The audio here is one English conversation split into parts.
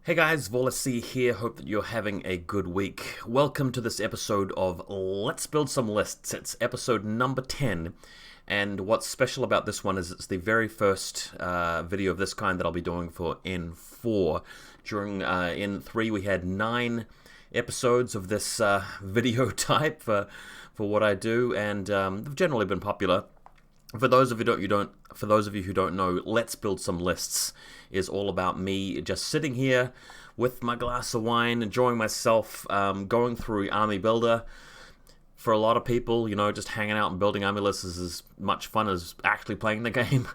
Hey guys, VaulSC here, hope that you're having a good week. Welcome to this episode of Let's Build Some Lists. It's episode number 10, and what's special about this one is it's the very first video of this kind that I'll be doing for N4. During N3 we had 9 episodes of this video type for what I do, and they've generally been popular. For those of you who don't know, Let's Build Some Lists is all about me just sitting here with my glass of wine, enjoying myself, going through Army Builder. For a lot of people, you know, just hanging out and building army lists is as much fun as actually playing the game.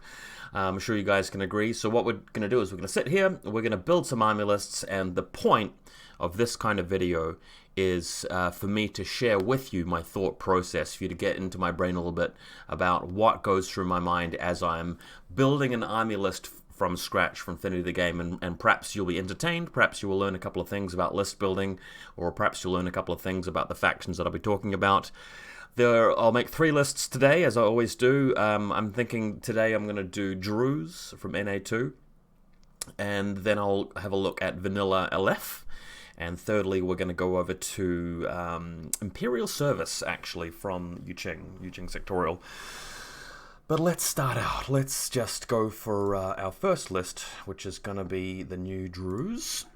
I'm sure you guys can agree. So what we're going to do is we're going to sit here, we're going to build some army lists, and the point of this kind of video is for me to share with you my thought process, for you to get into my brain a little bit about what goes through my mind as I'm building an army list from scratch for Infinity the game, and perhaps you'll be entertained, perhaps you will learn a couple of things about list building, or perhaps you'll learn a couple of things about the factions that I'll be talking about. I'll make 3 lists today, as I always do. I'm thinking today I'm going to do Druze from NA2, and then I'll have a look at Vanilla LF. And thirdly, we're going to go over to Imperial Service, actually, from Yuching Sectorial. But let's start out. Let's just go for our first list, which is going to be the new Druze.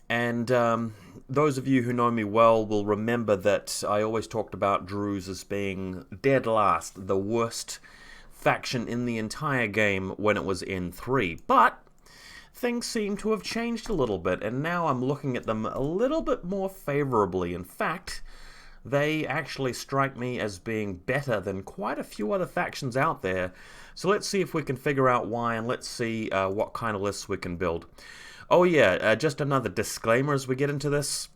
And those of you who know me well will remember that I always talked about Druze as being dead last, the worst faction in the entire game when it was in 3. But things seem to have changed a little bit, and now I'm looking at them a little bit more favorably. In fact, they actually strike me as being better than quite a few other factions out there. So let's see if we can figure out why, and let's see what kind of lists we can build. Oh yeah, just another disclaimer as we get into this.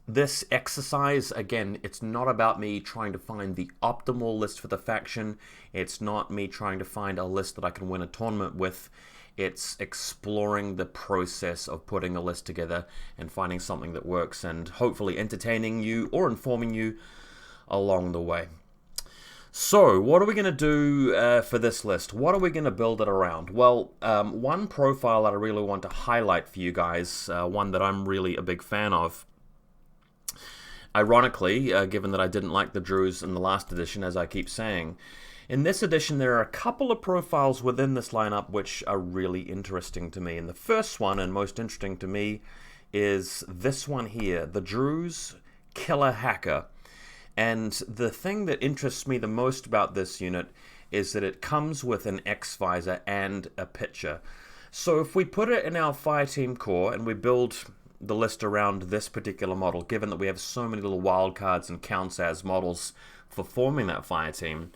This exercise, again, it's not about me trying to find the optimal list for the faction. It's not me trying to find a list that I can win a tournament with. It's exploring the process of putting a list together and finding something that works, and hopefully entertaining you or informing you along the way. So, what are we going to do for this list? What are we going to build it around? Well, one profile that I really want to highlight for you guys, one that I'm really a big fan of. Ironically, given that I didn't like the Druze in the last edition, as I keep saying, in this edition, there are a couple of profiles within this lineup which are really interesting to me. And the first one, and most interesting to me, is this one here, the Druze Killer Hacker. And the thing that interests me the most about this unit is that it comes with an X-Visor and a pitcher. So if we put it in our Fireteam core and we build the list around this particular model, given that we have so many little wildcards and counts as models for forming that Fireteam,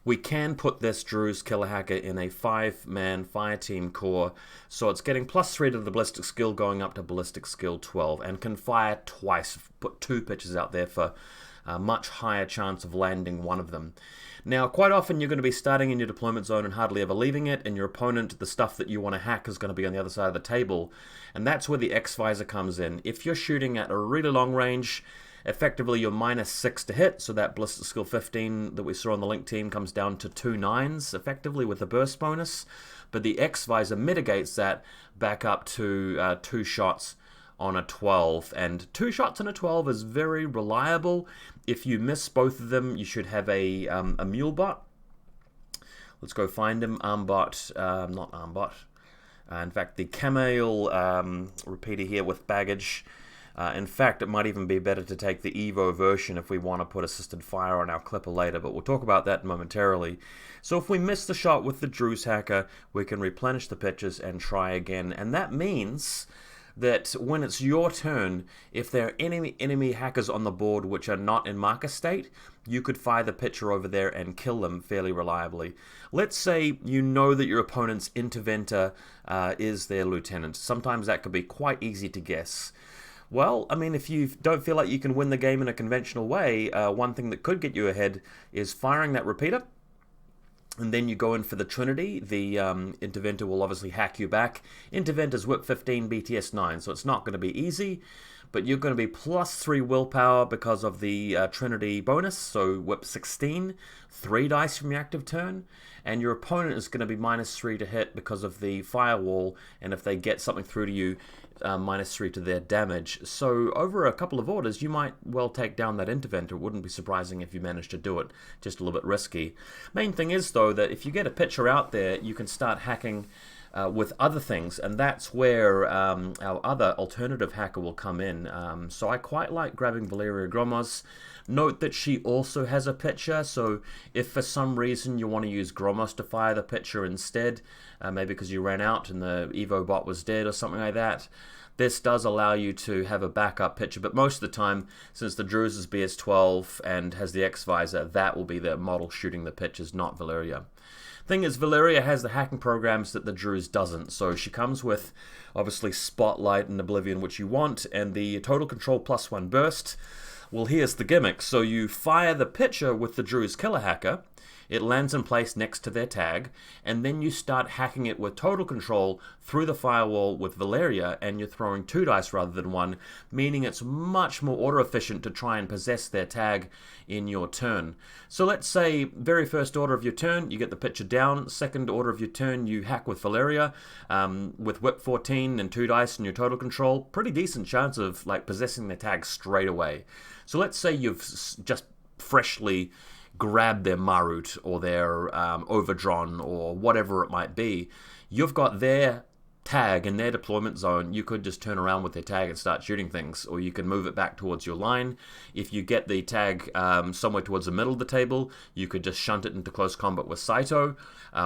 we can put this Druze Killer Hacker in a 5-man Fireteam core, so it's getting +3 to the ballistic skill, going up to ballistic skill 12, and can fire twice. Put 2 pitches out there for a much higher chance of landing one of them. Now, quite often you're going to be starting in your deployment zone and hardly ever leaving it, and your opponent, the stuff that you want to hack, is going to be on the other side of the table, and that's where the X-Visor comes in. If you're shooting at a really long range, effectively you're -6 to hit, so that ballistic skill 15 that we saw on the Link team comes down to 2 9s, effectively, with the burst bonus. But the X-Visor mitigates that back up to 2 shots on a 12, and 2 shots on a 12 is very reliable. If you miss both of them, you should have a mule bot. Let's go find him. Armbot, not Armbot. In fact, the Camel repeater here with baggage. In fact, it might even be better to take the Evo version if we want to put assisted fire on our clipper later, but we'll talk about that momentarily. So if we miss the shot with the Druze Hacker, we can replenish the pitches and try again, and that means that when it's your turn, if there are enemy hackers on the board which are not in marker state, you could fire the pitcher over there and kill them fairly reliably. Let's say you know that your opponent's interventor is their lieutenant. Sometimes that could be quite easy to guess. Well, I mean, if you don't feel like you can win the game in a conventional way, one thing that could get you ahead is firing that repeater. And then you go in for the Trinity. The Interventor will obviously hack you back. Interventor's Whip 15, BTS 9, so it's not going to be easy. but you're going to be +3 willpower because of the Trinity bonus, so whip 16, 3 dice from your active turn, and your opponent is going to be -3 to hit because of the firewall, and if they get something through to you, -3 to their damage. So over a couple of orders, you might well take down that Interventor. It wouldn't be surprising if you managed to do it. Just a little bit risky. Main thing is, though, that if you get a pitcher out there, you can start hacking with other things, and that's where our other alternative hacker will come in. So I quite like grabbing Valeria Gromos. Note that she also has a pitcher, so if for some reason you want to use Gromos to fire the pitcher instead, maybe because you ran out and the Evo bot was dead or something like that, this does allow you to have a backup pitcher, but most of the time, since the Druze is BS12 and has the X-Visor, that will be the model shooting the pitchers, not Valeria. Thing is, Valeria has the hacking programs that the Druze doesn't, so she comes with, obviously, Spotlight and Oblivion, which you want, and the Total Control +1 burst. Well, here's the gimmick. So you fire the pitcher with the Druze Killer Hacker, it lands in place next to their tag, and then you start hacking it with Total Control through the firewall with Valeria, and you're throwing 2 dice rather than 1, meaning it's much more order efficient to try and possess their tag in your turn. So let's say very first order of your turn, you get the pitcher down. Second order of your turn, you hack with Valeria with Whip 14 and 2 dice and your Total Control. Pretty decent chance of like possessing their tag straight away. So let's say you've just freshly grab their Marut or their Overdrawn or whatever it might be. You've got their tag in their deployment zone. You could just turn around with their tag and start shooting things, or you can move it back towards your line. If you get the tag somewhere towards the middle of the table, you could just shunt it into close combat with Saito.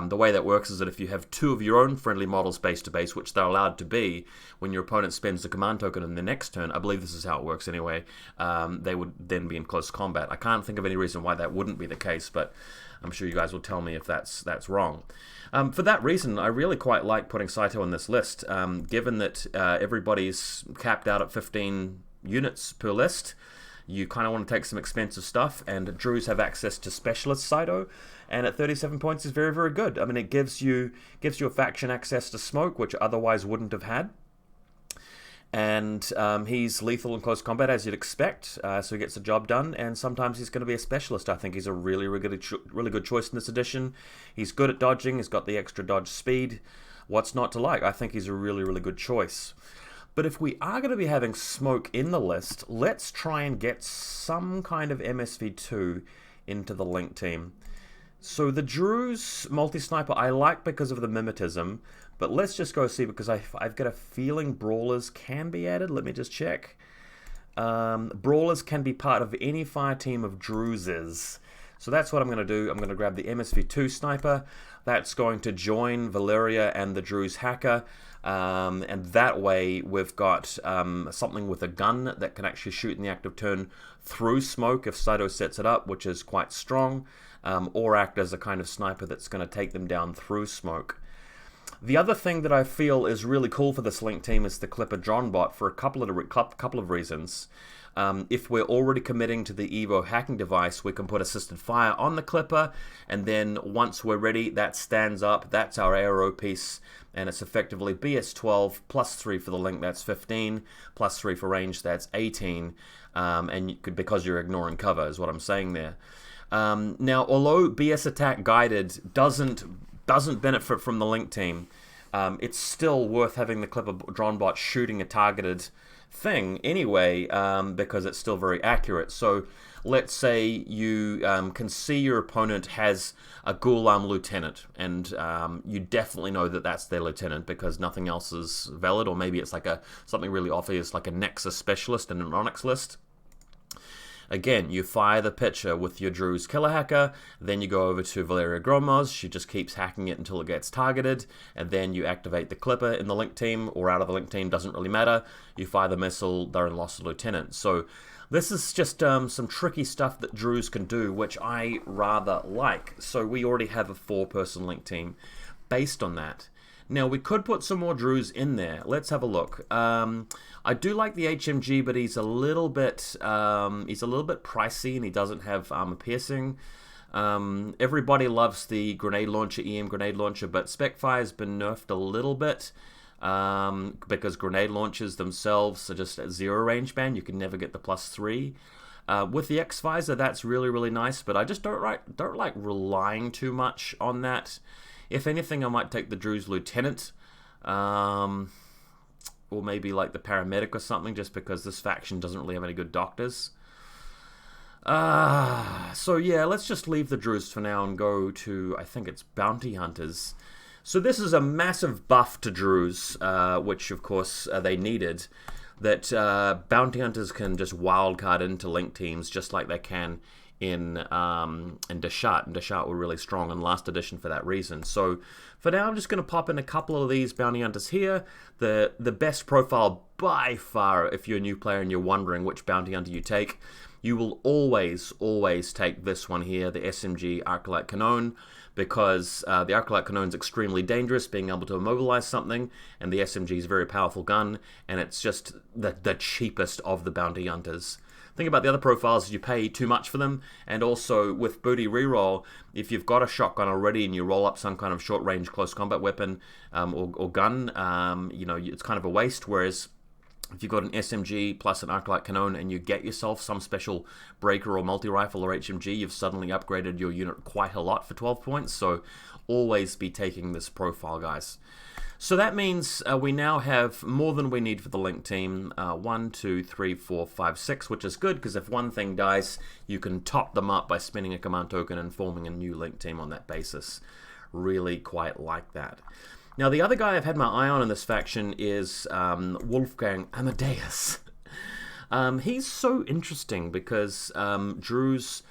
The way that works is that if you have 2 of your own friendly models base to base, which they're allowed to be, when your opponent spends the command token in the next turn, I believe this is how it works anyway, they would then be in close combat. I can't think of any reason why that wouldn't be the case, but I'm sure you guys will tell me if that's wrong. For that reason, I really quite like putting Saito on this list, given that everybody's capped out at 15 units per list. You kind of want to take some expensive stuff, and Druze have access to Specialist Saito, and at 37 points is very, very good. I mean, it gives you a faction access to Smoke, which otherwise wouldn't have had. And he's lethal in close combat, as you'd expect, so he gets the job done, and sometimes he's going to be a specialist. I think he's a really good choice in this edition. He's good at dodging, he's got the extra dodge speed. What's not to like? I think he's a really good choice. But if we are going to be having Smoke in the list, let's try and get some kind of MSV2 into the Link team. So the Druze multi-sniper I like because of the mimetism, but let's just go see, because I've got a feeling Brawlers can be added. Let me just check. Brawlers can be part of any fire team of Druzes. So that's what I'm going to do. I'm going to grab the MSV2 sniper. That's going to join Valeria and the Druze hacker. And that way we've got something with a gun that can actually shoot in the active turn through Smoke if Saito sets it up, which is quite strong, or act as a kind of sniper that's going to take them down through Smoke. The other thing that I feel is really cool for this Link team is the Clipper Drone bot for a couple of reasons. If we're already committing to the Evo hacking device, we can put assisted fire on the Clipper, and then once we're ready, that stands up. That's our aero piece, and it's effectively BS12 +3 for the Link, that's 15, +3 for range, that's 18, and you could, because you're ignoring cover, is what I'm saying there. Now, although BS attack guided doesn't benefit from the Link team, it's still worth having the Clipper Drone bot shooting a targeted thing anyway, because it's still very accurate. So let's say you can see your opponent has a Ghulam lieutenant, and you definitely know that that's their lieutenant because nothing else is valid, or maybe it's like something really obvious like a Nexus specialist in an Onyx list. Again, you fire the pitcher with your Druze Killer Hacker, then you go over to Valeria Gromos, she just keeps hacking it until it gets targeted, and then you activate the Clipper in the Link team, or out of the Link team, doesn't really matter. You fire the missile, they're in loss of lieutenant. So this is just some tricky stuff that Druze can do, which I rather like. So we already have a 4-person Link team based on that. Now, we could put some more Druze in there. Let's have a look. I do like the HMG, but he's a little bit pricey, and he doesn't have armor piercing. Everybody loves the grenade launcher, EM grenade launcher, but Specfire's been nerfed a little bit. because grenade launchers themselves are just at 0 range ban. You can never get the +3. With the X-Visor, that's really, really nice, but I just don't like relying too much on that. If anything, I might take the Drew's Lieutenant, or maybe like the Paramedic or something, just because this faction doesn't really have any good doctors. So yeah, let's just leave the Drews for now and go to, I think it's Bounty Hunters. So this is a massive buff to Drews, which of course they needed, that Bounty Hunters can just wildcard into link teams just like they can in Deshat. And Deshat were really strong in last edition for that reason. So for now, I'm just going to pop in a couple of these Bounty Hunters here. The best profile by far, if you're a new player and you're wondering which Bounty Hunter you take, you will always take this one here, the SMG Arclight Canon, because the Arclight Canon is extremely dangerous, being able to immobilize something, and the SMG is a very powerful gun, and it's just the cheapest of the Bounty Hunters. Think about the other profiles, you pay too much for them, and also with booty reroll, if you've got a shotgun already and you roll up some kind of short-range close combat weapon or gun, you know, it's kind of a waste, whereas if you've got an SMG plus an Arclight Canon and you get yourself some special breaker or multi-rifle or HMG, you've suddenly upgraded your unit quite a lot for 12 points, so always be taking this profile, guys. So that means we now have more than we need for the link team. 1, 2, 3, 4, 5, 6, which is good, because if one thing dies, you can top them up by spending a command token and forming a new link team on that basis. Really quite like that. Now, the other guy I've had my eye on in this faction is Wolfgang Amadeus. He's so interesting because Drews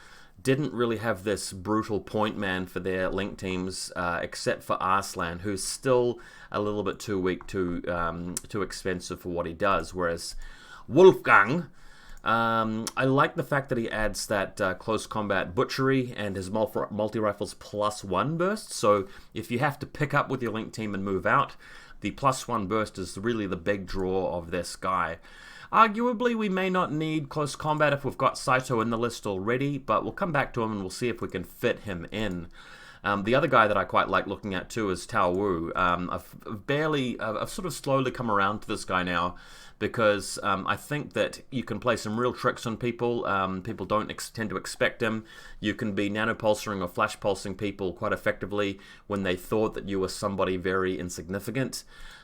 didn't really have this brutal point man for their link teams, except for Arslan, who's still a little bit too weak, too expensive for what he does. Whereas Wolfgang, I like the fact that he adds that close combat butchery and his multi-rifles +1 burst. So if you have to pick up with your link team and move out, the +1 burst is really the big draw of this guy. Arguably, we may not need close combat if we've got Saito in the list already, but we'll come back to him and we'll see if we can fit him in. The other guy that I quite like looking at too is Tao Wu. I've sort of slowly come around to this guy now, because I think that you can play some real tricks on people. People don't tend to expect him. You can be nanopulsing or flash pulsing people quite effectively when they thought that you were somebody very insignificant.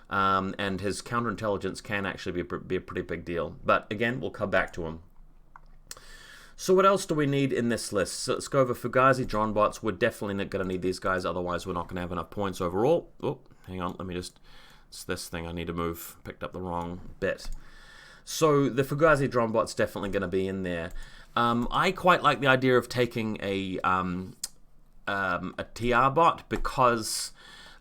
And his counterintelligence can actually be a pretty big deal. But again, we'll come back to him. So what else do we need in this list? So let's go over Fugazi drone bots. We're definitely not going to need these guys, otherwise we're not going to have enough points overall. Oh, hang on, let me just... It's this thing I need to move. Picked up the wrong bit. So the Fugazi drone bot's definitely going to be in there. I quite like the idea of taking a TR bot, because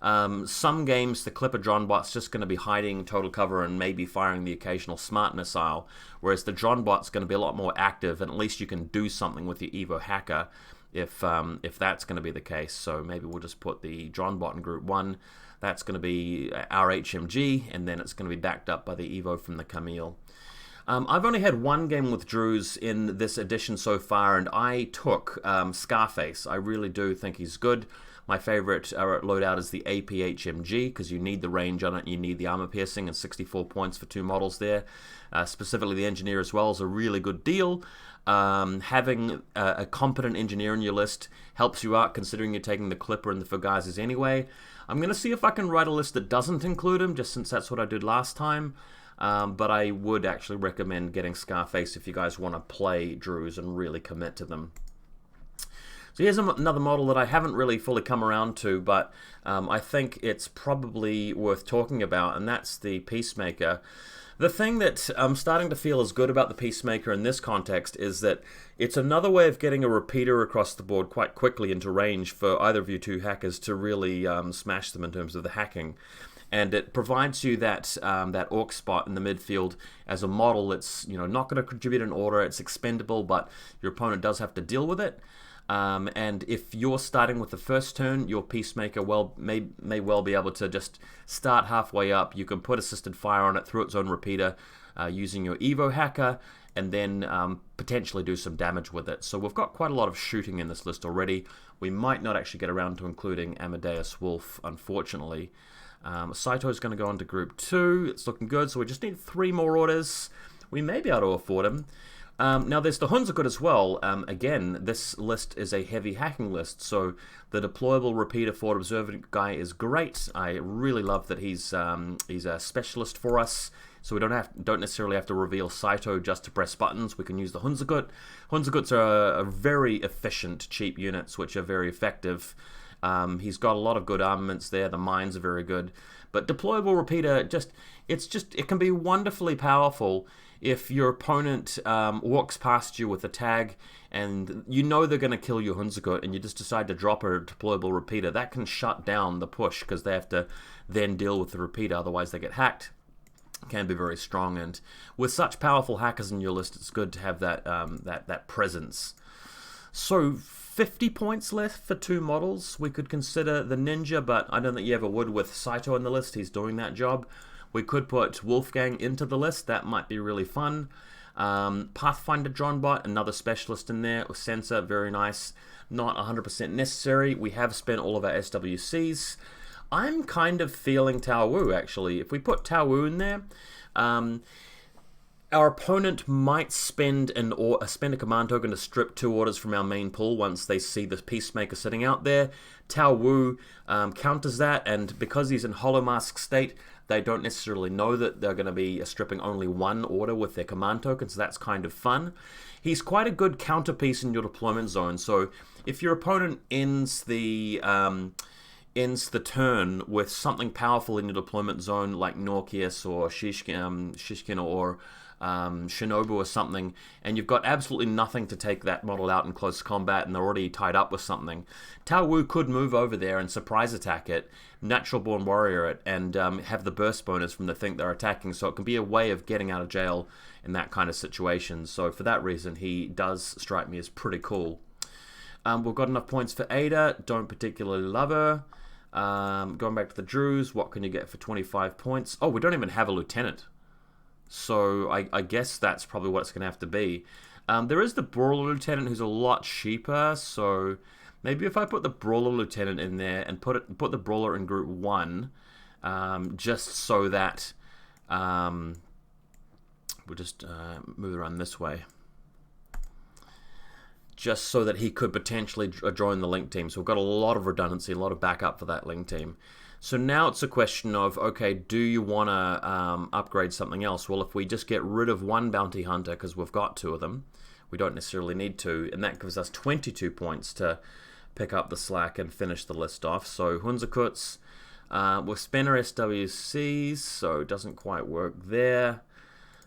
some games the Clipper drone bot's just going to be hiding total cover and maybe firing the occasional smart missile, whereas the drone bot's going to be a lot more active, and at least you can do something with your Evo hacker if that's going to be the case. So maybe we'll just put the drone bot in group 1. That's going to be our HMG, and then it's going to be backed up by the Evo from the Camille. I've only had one game with Drews in this edition so far, and I took Scarface. I really do think he's good. My favorite loadout is the AP HMG, because you need the range on it, you need the armor piercing, and 64 points for 2 models there. Specifically the engineer as well is a really good deal. Having a competent engineer in your list helps you out, considering you're taking the Clipper and the Fugazis anyway. I'm going to see if I can write a list that doesn't include him, just since that's what I did last time. But I would actually recommend getting Scarface if you guys want to play Drews and really commit to them. So here's another model that I haven't really fully come around to, but I think it's probably worth talking about, and that's the Peacemaker. The thing that I'm starting to feel is good about the Peacemaker in this context is that it's another way of getting a repeater across the board quite quickly into range for either of you two hackers to really smash them in terms of the hacking. And it provides you that that orc spot in the midfield as a model that's not going to contribute an order. It's expendable, but your opponent does have to deal with it. And if you're starting with the first turn, your Peacemaker may well be able to just start halfway up. You can put assisted fire on it through its own repeater using your Evo hacker, and then potentially do some damage with it. So we've got quite a lot of shooting in this list already. We might not actually get around to including Amadeus Wolf, unfortunately. Saito's going to go into Group 2. It's looking good, so we just need 3 more orders. We may be able to afford him. Now there's the Hunzergut as well. Again, this list is a heavy hacking list, so the deployable repeater forward observant guy is great. I really love that he's a specialist for us, so we don't necessarily have to reveal Saito just to press buttons. We can use the Hunzergut. Hunzerguts are very efficient, cheap units, which are very effective. He's got a lot of good armaments there. The mines are very good, but deployable repeater it can be wonderfully powerful. If your opponent walks past you with a tag and you know they're going to kill your Hunzergut and you just decide to drop a deployable repeater, that can shut down the push because they have to then deal with the repeater, otherwise they get hacked. It can be very strong, and with such powerful hackers in your list, it's good to have that that presence. So 50 points left for 2 models. We could consider the Ninja, but I don't think you ever would with Saito in the list. He's doing that job. We could put Wolfgang into the list. That might be really fun. Pathfinder Dronebot, another specialist in there. Sensor, very nice. Not 100% necessary. We have spent all of our SWCs. I'm kind of feeling Tao Wu, actually. If we put Tao Wu in there, our opponent might spend a command token to strip 2 orders from our main pool once they see the Peacemaker sitting out there. Tao Wu counters that, and because he's in Hollow Mask state, they don't necessarily know that they're going to be stripping only 1 order with their command token, so that's kind of fun. He's quite a good counterpiece in your deployment zone, so if your opponent ends the turn with something powerful in your deployment zone, like Norkius or Shishkin or Shinobu or something, and you've got absolutely nothing to take that model out in close combat and they're already tied up with something, Tao Wu could move over there and surprise attack it, Natural Born Warrior it, and have the burst bonus from the thing they're attacking, so it can be a way of getting out of jail in that kind of situation. So for that reason, he does strike me as pretty cool. We've got enough points for Ada, don't particularly love her. Going back to the Druze, what can you get for 25 points? Oh, we don't even have a lieutenant. So I guess that's probably what it's going to have to be. There is the Brawler Lieutenant who's a lot cheaper, so maybe if I put the Brawler Lieutenant in there and put the Brawler in Group 1, just so that we'll just move around this way. Just so that he could potentially join the Link team. So we've got a lot of redundancy, a lot of backup for that Link team. So now it's a question of, okay, do you want to upgrade something else? Well, if we just get rid of 1 Bounty Hunter, because we've got 2 of them, we don't necessarily need to, and that gives us 22 points to pick up the slack and finish the list off. So Hunzerguts, we'll spend our SWCs, so it doesn't quite work there.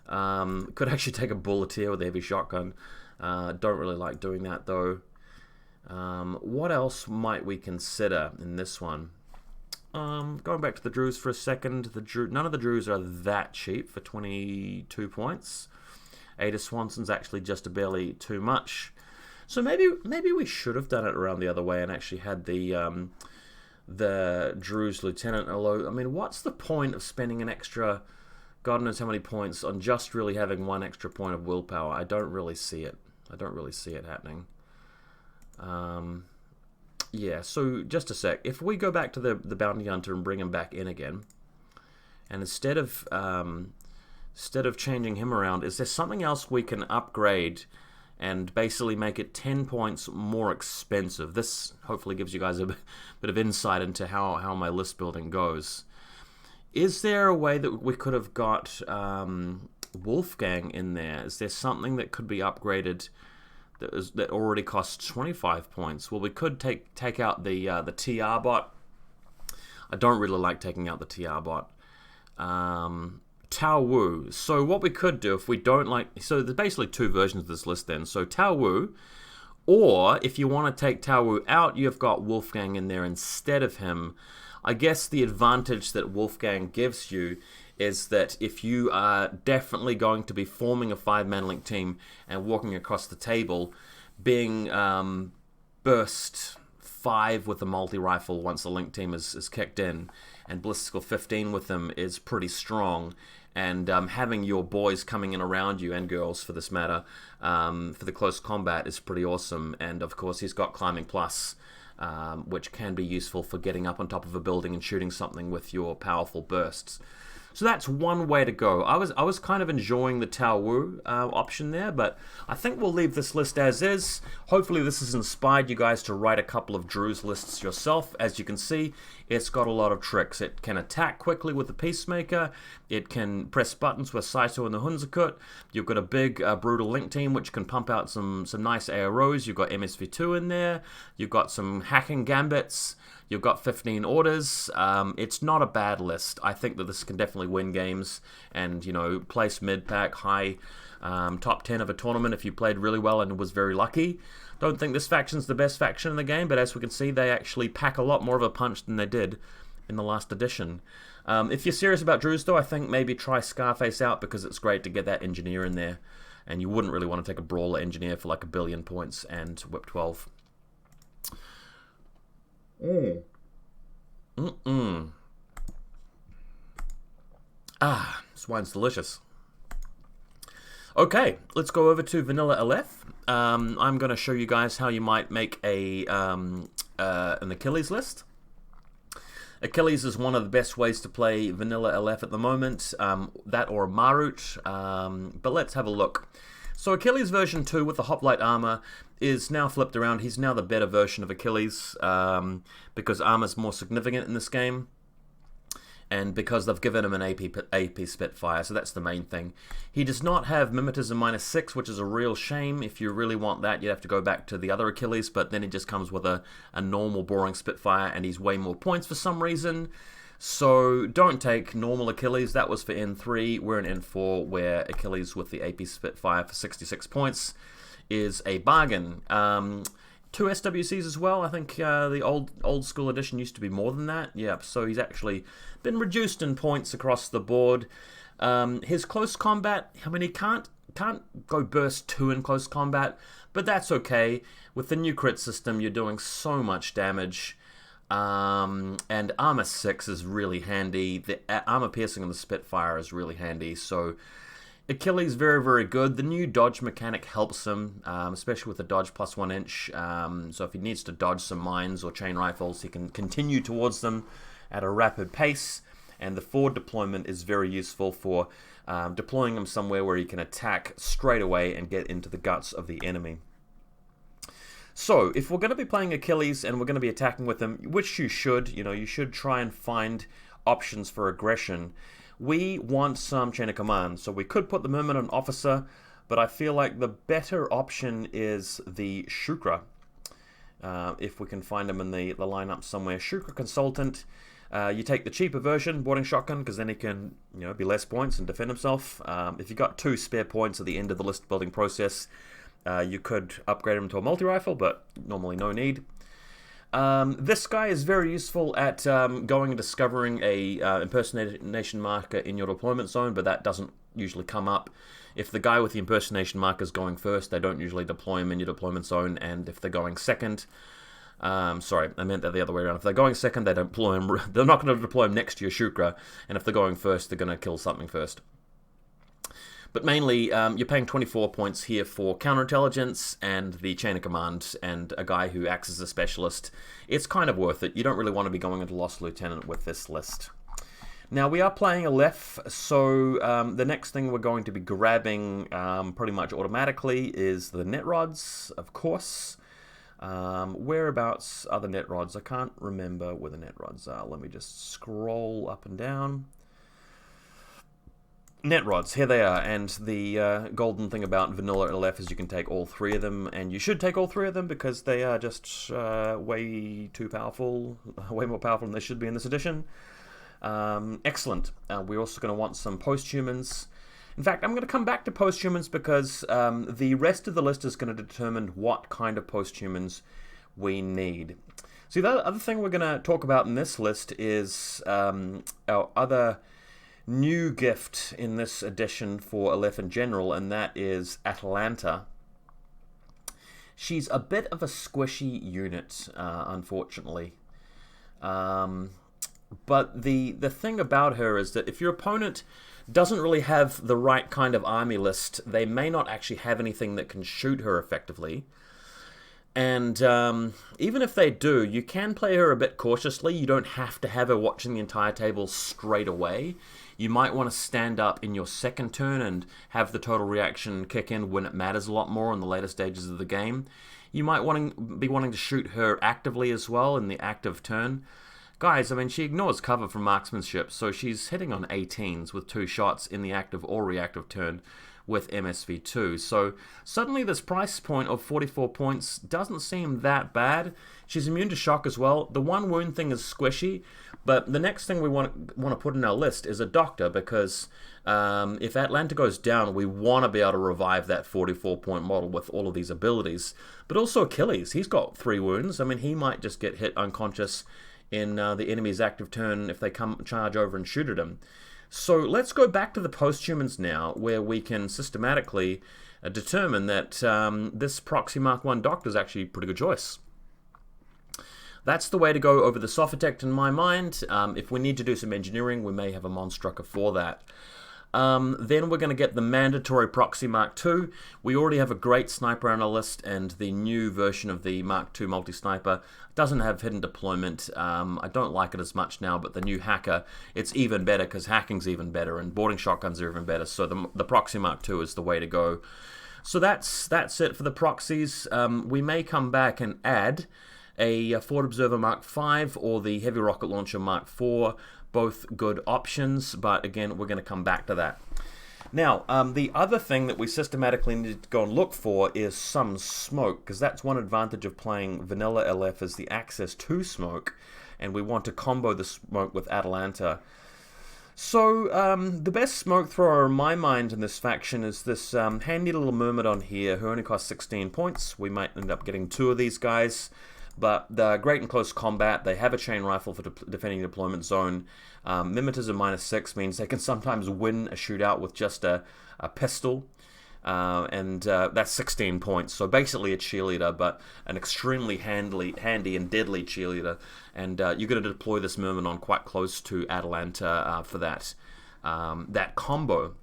Could actually take a Bulleteer with a heavy shotgun. Don't really like doing that though. What else might we consider in this one? Going back to the Druze for a second, none of the Druze are that cheap for 22 points. Ada Swanson's actually just barely too much. So maybe we should have done it around the other way and actually had the Druze Lieutenant. Although, I mean, what's the point of spending an extra God knows how many points on just really having 1 extra point of willpower? I don't really see it. I don't really see it happening. Yeah, so just a sec. If we go back to the Bounty Hunter and bring him back in again, and instead of changing him around, is there something else we can upgrade and basically make it 10 points more expensive? This hopefully gives you guys a bit of insight into how my list building goes. Is there a way that we could have got Wolfgang in there? Is there something that could be upgraded that already costs 25 points? Well, we could take out the TR bot. I don't really like taking out the TR bot. Tao Wu. So what we could do if we don't like... So there's basically 2 versions of this list then. So Tao Wu, or if you want to take Tao Wu out, you've got Wolfgang in there instead of him. I guess the advantage that Wolfgang gives you is that if you are definitely going to be forming a 5-man Link team and walking across the table, being burst 5 with the multi-rifle once the Link team is kicked in, and Ballistical 15 with them is pretty strong, and having your boys coming in around you, and girls for this matter, for the close combat is pretty awesome. And of course he's got Climbing Plus, which can be useful for getting up on top of a building and shooting something with your powerful bursts. So that's one way to go. I was kind of enjoying the Tao Wu option there, but I think we'll leave this list as is. Hopefully this has inspired you guys to write a couple of Drew's lists yourself. As you can see, it's got a lot of tricks. It can attack quickly with the Peacemaker. It can press buttons with Saito and the Hunzakut. You've got a big brutal link team which can pump out some nice AROs. You've got MSV2 in there. You've got some hacking gambits. You've got 15 orders. It's not a bad list. I think that this can definitely win games and, you know, place mid-pack, high top 10 of a tournament if you played really well and was very lucky. Don't think this faction's the best faction in the game, but as we can see, they actually pack a lot more of a punch than they did in the last edition. If you're serious about Druze, though, I think maybe try Scarface out because it's great to get that engineer in there. And you wouldn't really want to take a brawler engineer for like 1 billion points and whip 12. This wine's delicious. Okay, let's go over to Vanilla LF. I'm going to show you guys how you might make an Achilles list. Achilles is one of the best ways to play Vanilla LF at the moment, that or Marut, but let's have a look. So Achilles version 2 with the hoplite armor is now flipped around. He's now the better version of Achilles because armor's more significant in this game and because they've given him an AP Spitfire, so that's the main thing. He does not have Mimetism -6, which is a real shame. If you really want that, you'd have to go back to the other Achilles, but then he just comes with a normal boring Spitfire and he's way more points for some reason. So don't take normal Achilles. That was for N3. We're in N4 where Achilles with the AP Spitfire for 66 points is a bargain. 2 SWCs as well. I think the old school edition used to be more than that. Yeah, so he's actually been reduced in points across the board. His close combat, I mean, he can't go burst 2 in close combat, but that's okay. With the new crit system, you're doing so much damage. And armor 6 is really handy. The armor piercing on the Spitfire is really handy. So Achilles very, very good. The new dodge mechanic helps him, especially with the dodge plus 1 inch. So if he needs to dodge some mines or chain rifles, he can continue towards them at a rapid pace. And the forward deployment is very useful for deploying him somewhere where he can attack straight away and get into the guts of the enemy. So, if we're going to be playing Achilles and we're going to be attacking with him, which you should, you should try and find options for aggression. We want some chain of command, so we could put the Merman on Officer, but I feel like the better option is the Shukra. If we can find him in the lineup somewhere. Shukra Consultant, you take the cheaper version, Boarding Shotgun, because then he can be less points and defend himself. If you've got 2 spare points at the end of the list building process, you could upgrade him to a multi-rifle, but normally no need. This guy is very useful at going and discovering a impersonation marker in your deployment zone, but that doesn't usually come up. If the guy with the impersonation marker is going first, they don't usually deploy him in your deployment zone, and if they're going second, sorry, I meant that the other way around. If they're going second, they don't deploy him. They're not going to deploy him next to your Shukra, and if they're going first, they're going to kill something first. But mainly, you're paying 24 points here for counterintelligence and the chain of command and a guy who acts as a specialist. It's kind of worth it. You don't really want to be going into Lost Lieutenant with this list. Now, we are playing Aleph, so the next thing we're going to be grabbing pretty much automatically is the net rods, of course. Whereabouts are the net rods? I can't remember where the net rods are. Let me just scroll up and down. Net rods, here they are, and the golden thing about Vanilla LF is you can take all 3 of them, and you should take all 3 of them because they are just way too powerful, way more powerful than they should be in this edition. Excellent. We're also going to want some posthumans. In fact, I'm going to come back to posthumans because the rest of the list is going to determine what kind of posthumans we need. See, the other thing we're going to talk about in this list is our other new gift in this edition for Aleph in general, and that is Atalanta. She's a bit of a squishy unit, unfortunately. But the thing about her is that if your opponent doesn't really have the right kind of army list, they may not actually have anything that can shoot her effectively. And even if they do, you can play her a bit cautiously. You don't have to have her watching the entire table straight away. You might want to stand up in your second turn and have the total reaction kick in when it matters a lot more in the later stages of the game. You might be wanting to shoot her actively as well in the active turn. Guys, I mean, she ignores cover from marksmanship, so she's hitting on 18s with 2 shots in the active or reactive turn with MSV2. So suddenly this price point of 44 points doesn't seem that bad. She's immune to shock as well. The 1 wound thing is squishy, but the next thing we want to put in our list is a doctor, because if Atlanta goes down, we want to be able to revive that 44-point model with all of these abilities. But also Achilles, he's got 3 wounds. I mean, he might just get hit unconscious in the enemy's active turn if they come charge over and shoot at him. So let's go back to the posthumans now, where we can systematically determine that this Proxy Mark 1 Doctor is actually a pretty good choice. That's the way to go over the Sophotect in my mind. If we need to do some engineering, we may have a Monstrucker for that. Then we're going to get the mandatory Proxy Mark II. We already have a great sniper on our list, and the new version of the Mark II multi-sniper doesn't have hidden deployment. I don't like it as much now, but the new hacker, it's even better because hacking's even better and boarding shotguns are even better. So the Proxy Mark II is the way to go. So that's it for the proxies. We may come back and add a Forward Observer Mark V or the Heavy Rocket Launcher Mark IV. Both good options, but again, we're going to come back to that. Now, the other thing that we systematically need to go and look for is some smoke, because that's one advantage of playing vanilla LF is the access to smoke, and we want to combo the smoke with Atalanta. So, the best smoke thrower in my mind in this faction is this handy little Myrmidon here, who only costs 16 points. We might end up getting 2 of these guys. But they're great in close combat. They have a chain rifle for defending the deployment zone. Mimetism -6 means they can sometimes win a shootout with just a pistol. And that's 16 points. So basically a cheerleader, but an extremely handy and deadly cheerleader. And you're going to deploy this Myrmidon quite close to Atalanta for that combo.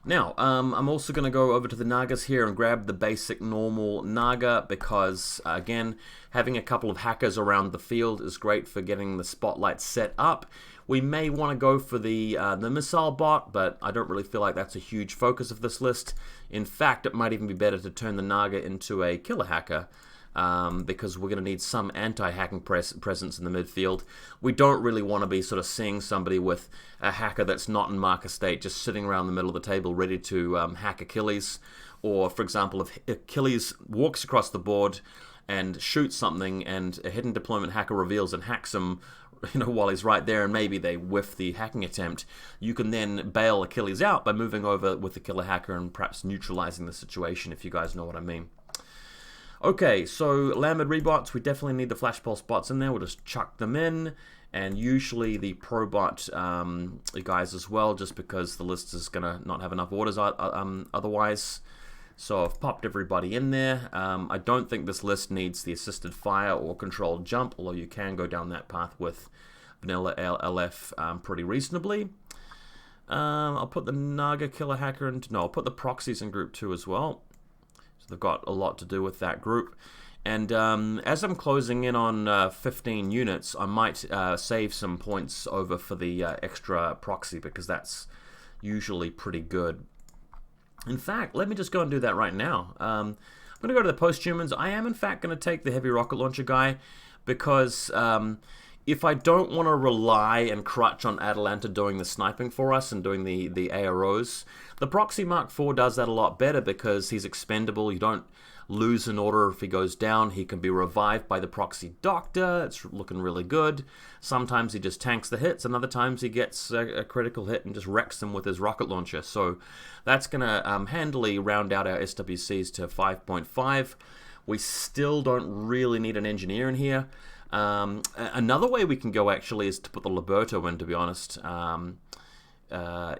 Now, I'm also going to go over to the Nagas here and grab the basic normal Naga because, again, having a couple of hackers around the field is great for getting the spotlight set up. We may want to go for the missile bot, but I don't really feel like that's a huge focus of this list. In fact, it might even be better to turn the Naga into a killer hacker. Because we're going to need some anti-hacking presence in the midfield. We don't really want to be sort of seeing somebody with a hacker that's not in marker state just sitting around the middle of the table ready to hack Achilles. Or, for example, if Achilles walks across the board and shoots something and a hidden deployment hacker reveals and hacks him while he's right there, and maybe they whiff the hacking attempt, you can then bail Achilles out by moving over with the killer hacker and perhaps neutralizing the situation, if you guys know what I mean. Okay, so Lambert rebots, we definitely need the flash pulse bots in there. We'll just chuck them in, and usually the probot guys as well, just because the list is going to not have enough orders otherwise. So I've popped everybody in there. I don't think this list needs the assisted fire or controlled jump, although you can go down that path with vanilla LF pretty reasonably. I'll put the Naga killer hacker into, no, I'll put the proxies in group 2 as well. They've got a lot to do with that group. And as I'm closing in on 15 units, I might save some points over for the extra proxy, because that's usually pretty good. In fact, let me just go and do that right now. I'm going to go to the posthumans. I am, in fact, going to take the heavy rocket launcher guy, because if I don't want to rely and crutch on Atalanta doing the sniping for us and doing the AROs, the Proxy Mark IV does that a lot better because he's expendable. You don't lose an order if he goes down. He can be revived by the Proxy Doctor. It's looking really good. Sometimes he just tanks the hits, and other times he gets a critical hit and just wrecks them with his rocket launcher. So that's going to handily round out our SWCs to 5.5. We still don't really need an engineer in here. Another way we can go actually is to put the Liberto in, to be honest,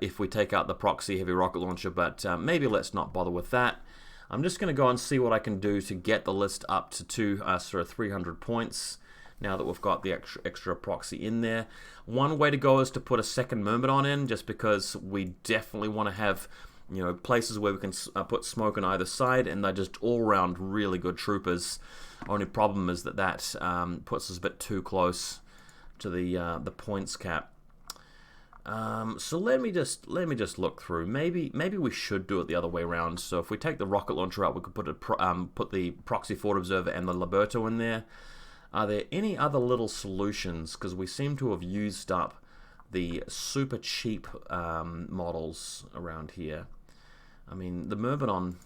if we take out the proxy heavy rocket launcher, but maybe let's not bother with that. I'm just going to go and see what I can do to get the list up to sort of 300 points now that we've got the extra proxy in there. One way to go is to put a second Myrmidon in, just because we definitely want to have You know, places where we can put smoke on either side, and they're just all-round really good troopers. Only problem is that puts us a bit too close to the points cap. So let me just look through. Maybe we should do it the other way around. So if we take the rocket launcher out, we could put the proxy forward observer and the Liberto in there. Are there any other little solutions? Because we seem to have used up the super cheap models around here. I mean, the Myrmidon.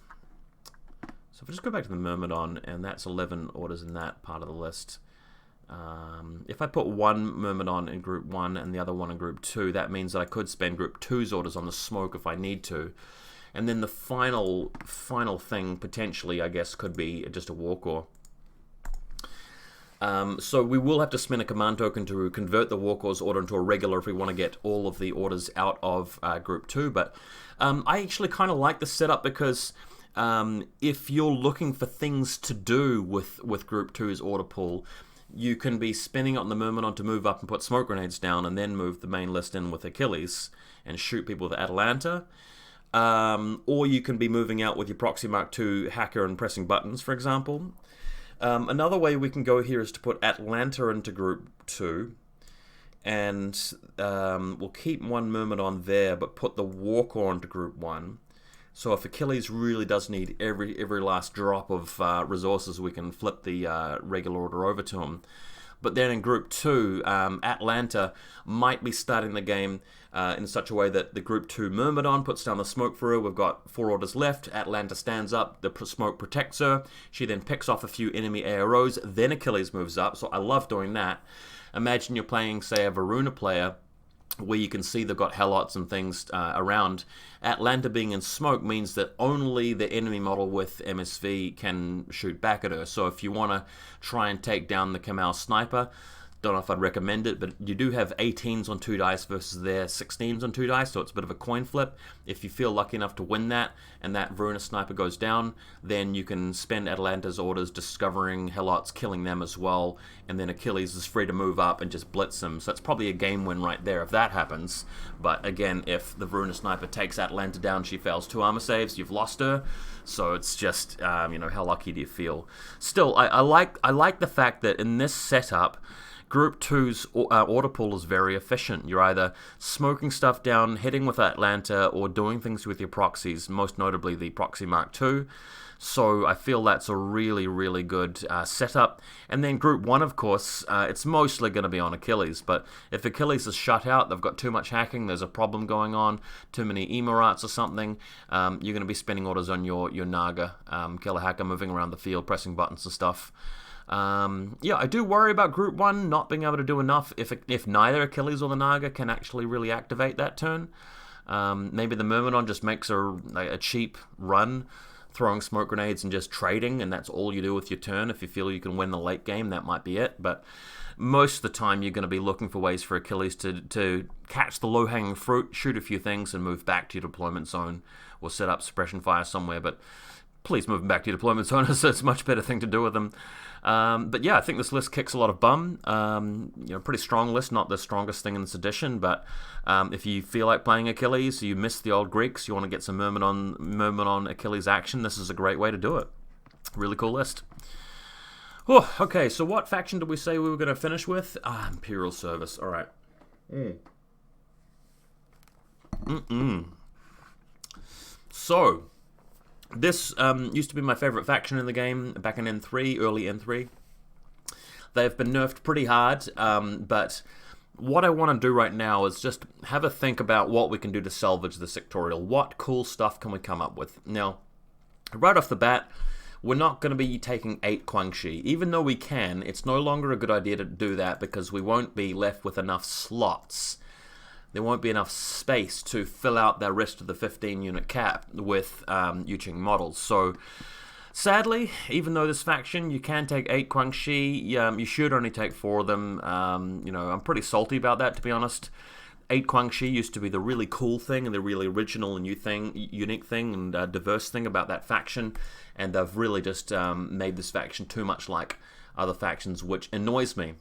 So if we just go back to the Myrmidon, and that's 11 orders in that part of the list. If I put one Myrmidon in Group 1 and the other one in Group 2, that means that I could spend Group 2's orders on the smoke if I need to. And then the final thing, potentially, I guess, could be just a Warcore. So we will have to spend a command token to convert the Warcore's order into a regular if we want to get all of the orders out of Group 2. But I actually kind of like the setup because if you're looking for things to do with Group 2's order pool, you can be spinning on the Myrmidon to move up and put smoke grenades down and then move the main list in with Achilles and shoot people with Atalanta. Or you can be moving out with your Proxy Mark II hacker and pressing buttons, for example. Another way we can go here is to put Atlanta into Group 2, and we'll keep one Myrmidon there, but put the Warcore into Group 1. So if Achilles really does need every last drop of resources, we can flip the regular order over to him. But then in Group 2, Atlanta might be starting the game in such a way that the Group 2 Myrmidon puts down the smoke for her. We've got 4 orders left. Atlanta stands up. The smoke protects her. She then picks off a few enemy AROs. Then Achilles moves up. So I love doing that. Imagine you're playing, say, a Varuna player where you can see they've got Helots and things around. Atlanta being in smoke means that only the enemy model with MSV can shoot back at her. So if you want to try and take down the Kamau sniper, don't know if I'd recommend it, but you do have 18s on 2 dice versus their 16s on 2 dice, so it's a bit of a coin flip. If you feel lucky enough to win that, and that Varuna sniper goes down, then you can spend Atlanta's orders discovering Helots, killing them as well, and then Achilles is free to move up and just blitz them. So that's probably a game win right there if that happens. But again, if the Varuna sniper takes Atlanta down, she fails 2 armor saves, you've lost her. So it's just, you know, how lucky do you feel? Still, I like the fact that in this setup, Group 2's order pool is very efficient. You're either smoking stuff down, hitting with Atlanta, or doing things with your proxies, most notably the Proxy Mark II. So I feel that's a really, really good setup. And then Group 1, of course, it's mostly going to be on Achilles. But if Achilles is shut out, they've got too much hacking, there's a problem going on, too many Emirates or something, you're going to be spending orders on your Naga, killer hacker, moving around the field, pressing buttons and stuff. Yeah, I do worry about Group 1 not being able to do enough if neither Achilles or the Naga can actually really activate that turn. Maybe the Myrmidon just makes a cheap run, throwing smoke grenades and just trading, and that's all you do with your turn. If you feel you can win the late game, that might be it. But most of the time, you're going to be looking for ways for Achilles to catch the low-hanging fruit, shoot a few things, and move back to your deployment zone, or set up suppression fire somewhere. But please move them back to your deployment zone. It's a much better thing to do with them. But yeah, I think this list kicks a lot of bum. You know, pretty strong list, not the strongest thing in this edition, but if you feel like playing Achilles, you miss the old Greeks, you want to get some Myrmidon Achilles action, this is a great way to do it. Really cool list. Oh, okay, so what faction did we say we were going to finish with? Imperial Service, alright. So, this used to be my favorite faction in the game back in N3, early N3. They've been nerfed pretty hard, but what I want to do right now is just have a think about what we can do to salvage the sectorial. What cool stuff can we come up with? Now, right off the bat, we're not going to be taking 8 Guangxi. Even though we can, it's no longer a good idea to do that because we won't be left with enough slots. There won't be enough space to fill out the rest of the 15-unit cap with Yuching models. So, sadly, even though this faction, you can take 8 Guangxi, you should only take 4 of them. You know, I'm pretty salty about that, to be honest. 8 Guangxi used to be the really cool thing and the really original and unique thing and diverse thing about that faction, and they've really just made this faction too much like other factions, which annoys me.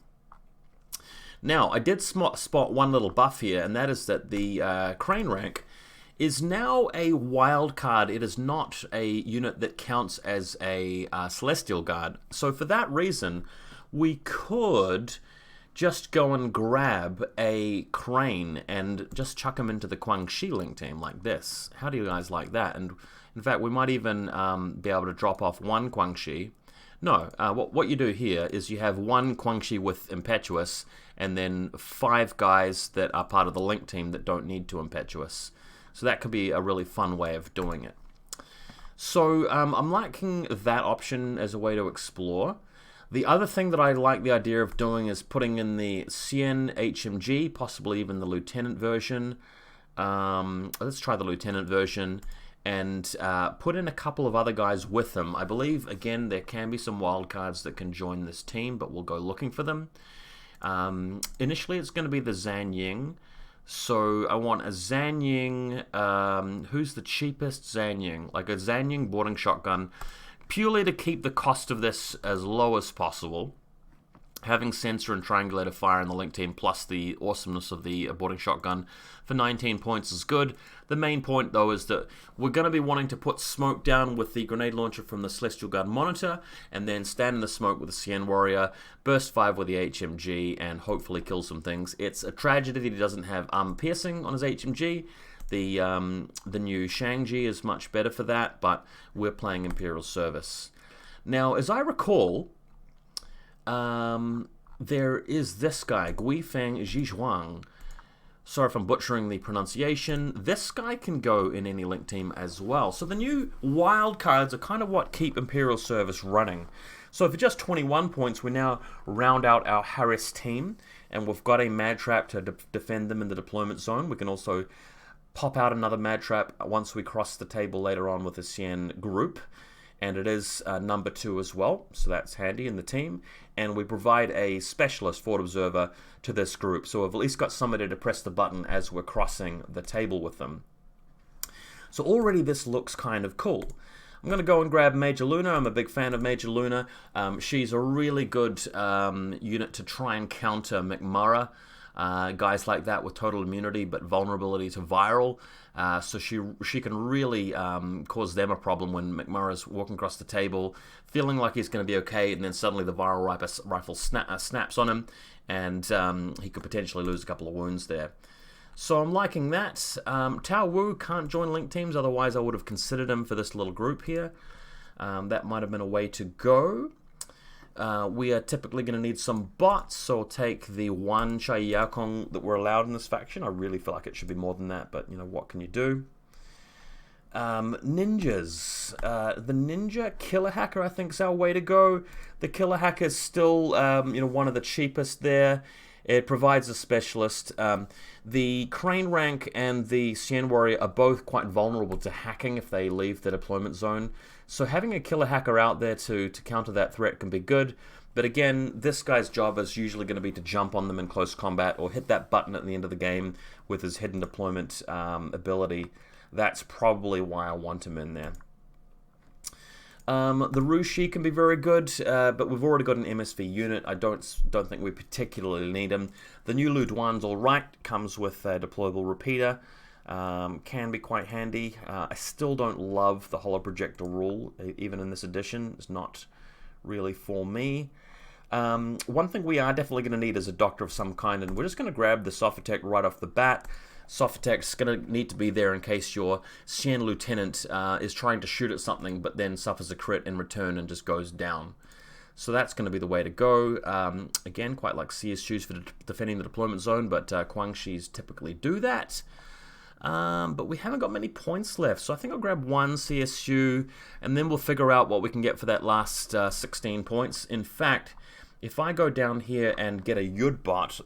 Now, I did spot one little buff here, and that is that the Crane rank is now a wild card. It is not a unit that counts as a Celestial Guard. So for that reason, we could just go and grab a Crane and just chuck him into the Guangxi Link team like this. How do you guys like that? And in fact, we might even be able to drop off one Guangxi. No, what you do here is you have one Guangxi with Impetuous and then 5 guys that are part of the Link team that don't need to Impetuous. So that could be a really fun way of doing it. So I'm liking that option as a way to explore. The other thing that I like the idea of doing is putting in the Cien HMG, possibly even the Lieutenant version. Let's try the Lieutenant version and put in a couple of other guys with them. I believe, again, there can be some wildcards that can join this team, but we'll go looking for them. Initially, it's going to be the Zan Ying. So I want a Zan Ying. Who's the cheapest Zan Ying? Like a Zan Ying boarding shotgun, purely to keep the cost of this as low as possible. Having sensor and triangulator fire in the Link team plus the awesomeness of the boarding shotgun for 19 points is good. The main point, though, is that we're going to be wanting to put smoke down with the grenade launcher from the Celestial Guard monitor, and then stand in the smoke with the Cien Warrior, burst 5 with the HMG, and hopefully kill some things. It's a tragedy that he doesn't have armor piercing on his HMG. The new Shang-Chi is much better for that, but we're playing Imperial Service. Now, as I recall, there is this guy, Guifeng Zhizhuang. Sorry if I'm butchering the pronunciation. This guy can go in any Link team as well. So the new wild cards are kind of what keep Imperial Service running. So for just 21 points, we now round out our Harris team, and we've got a Mad Trap to defend them in the deployment zone. We can also pop out another Mad Trap once we cross the table later on with the Cien group. And it is number 2 as well, so that's handy in the team. And we provide a specialist Forward Observer to this group, so we've at least got somebody to press the button as we're crossing the table with them. So already this looks kind of cool. I'm going to go and grab Major Luna. I'm a big fan of Major Luna. She's a really good unit to try and counter McMurrah. Guys like that with total immunity but vulnerability to viral. So she can really cause them a problem when McMurrah's walking across the table, feeling like he's going to be okay, and then suddenly the viral rifle snaps on him, and he could potentially lose a couple of wounds there. So I'm liking that. Tao Wu can't join Link teams, otherwise I would have considered him for this little group here. That might have been a way to go. We are typically going to need some bots, so I'll take the 1 Chai Yakong that we're allowed in this faction. I really feel like it should be more than that, but you know, what can you do? Ninjas. The Ninja Killer Hacker, I think, is our way to go. The Killer Hacker is still one of the cheapest there. It provides a specialist. The Crane rank and the Cien Warrior are both quite vulnerable to hacking if they leave the deployment zone. So having a Killer Hacker out there to counter that threat can be good. But again, this guy's job is usually going to be to jump on them in close combat or hit that button at the end of the game with his hidden deployment ability. That's probably why I want him in there. The Rushi can be very good, but we've already got an MSV unit. I don't think we particularly need him. The new Lu Duan's alright, comes with a deployable repeater. Can be quite handy. I still don't love the holo projector rule, even in this edition. It's not really for me. One thing we are definitely going to need is a doctor of some kind, and we're just going to grab the Sophatech right off the bat. Sophatech's going to need to be there in case your Cien Lieutenant is trying to shoot at something but then suffers a crit in return and just goes down. So that's going to be the way to go. Again, quite like CSUs for defending the deployment zone, but Guangxis typically do that. But we haven't got many points left, so I think I'll grab 1 CSU, and then we'll figure out what we can get for that last 16 points. In fact, if I go down here and get a Yudbot,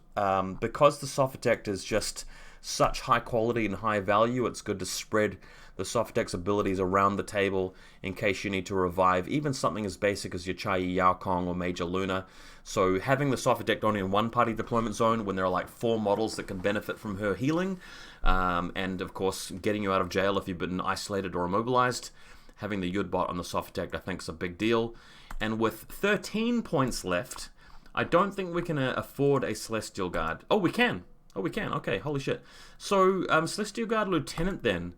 because the Sophatech is just such high quality and high value, it's good to spread the Sophatech's abilities around the table in case you need to revive even something as basic as your Chai Yao Kong or Major Luna. So having the Sophatech only in one party deployment zone when there are like 4 models that can benefit from her healing, and of course getting you out of jail if you've been isolated or immobilized, having the Yudbot on the Sophatech I think is a big deal. And with 13 points left, I don't think we can afford a Celestial Guard. Oh, we can. Oh, we can. Okay, holy shit. So, Celestial Guard Lieutenant then.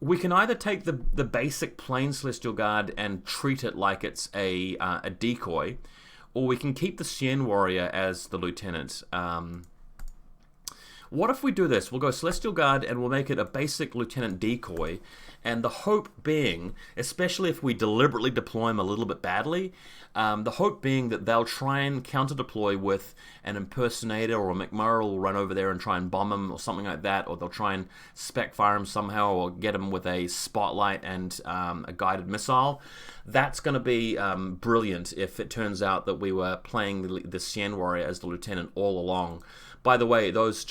We can either take the basic plain Celestial Guard and treat it like it's a decoy, or we can keep the Xian Warrior as the Lieutenant. What if we do this? We'll go Celestial Guard and we'll make it a basic Lieutenant decoy, and the hope being, especially if we deliberately deploy them a little bit badly, the hope being that they'll try and counter-deploy with an impersonator, or a McMurray will run over there and try and bomb him or something like that, or they'll try and spec fire him somehow, or get him with a spotlight and a guided missile. That's going to be brilliant if it turns out that we were playing the Xian Warrior as the Lieutenant all along. By the way, those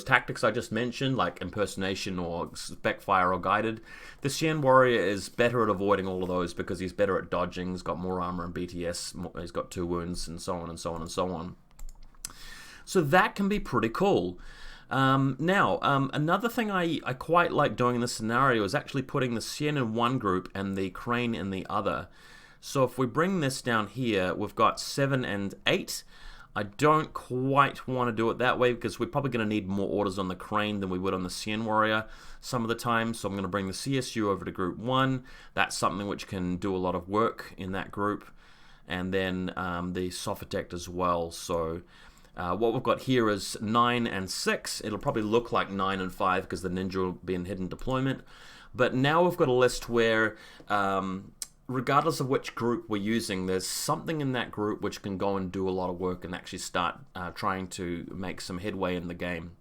tactics I just mentioned, like impersonation or spec fire or guided, the Xian Warrior is better at avoiding all of those because he's better at dodging, he's got more armor and BTS, he's got 2 wounds, and so on and so on and so on. So that can be pretty cool. Another thing I quite like doing in this scenario is actually putting the Xian in one group and the Crane in the other. So if we bring this down here, we've got 7 and 8. I don't quite want to do it that way because we're probably going to need more orders on the Crane than we would on the Xian Warrior some of the time. So I'm going to bring the CSU over to Group 1. That's something which can do a lot of work in that group. And then the Sophatect as well. So what we've got here is 9 and 6. It'll probably look like 9 and 5 because the Ninja will be in hidden deployment. But now we've got a list where regardless of which group we're using, there's something in that group which can go and do a lot of work and actually start trying to make some headway in the game.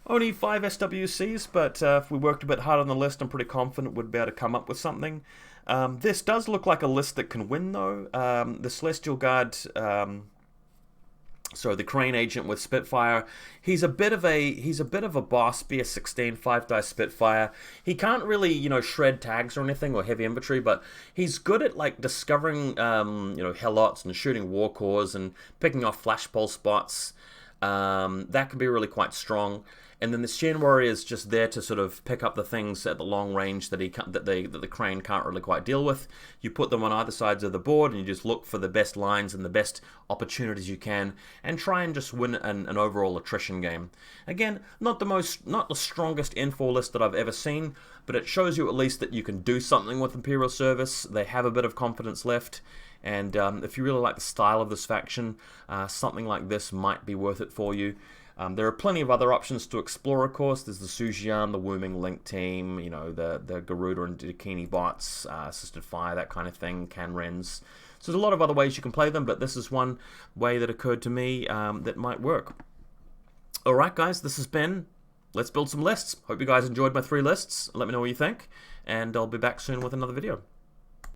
Only 5 SWCs, but if we worked a bit hard on the list, I'm pretty confident we'd be able to come up with something. This does look like a list that can win, though. The Celestial Guard, so the Crane agent with Spitfire, he's a bit of a boss, BS-16, 5-dice Spitfire. He can't really, shred tags or anything or heavy infantry, but he's good at like discovering, Helots and shooting war cores and picking off flashpole spots. That can be really quite strong. And then the Xian Warrior is just there to sort of pick up the things at the long range that the Crane can't really quite deal with. You put them on either sides of the board and you just look for the best lines and the best opportunities you can and try and just win an overall attrition game. Again, not the strongest N4 list that I've ever seen, but it shows you at least that you can do something with Imperial Service. They have a bit of confidence left. And if you really like the style of this faction, something like this might be worth it for you. There are plenty of other options to explore, of course. There's the Sujian, the Wooming Link team, the Garuda and Dakini bots, assisted fire, that kind of thing, Canrens. So there's a lot of other ways you can play them, but this is one way that occurred to me that might work. Alright guys, this has been Let's Build Some Lists. Hope you guys enjoyed my 3 lists. Let me know what you think, and I'll be back soon with another video.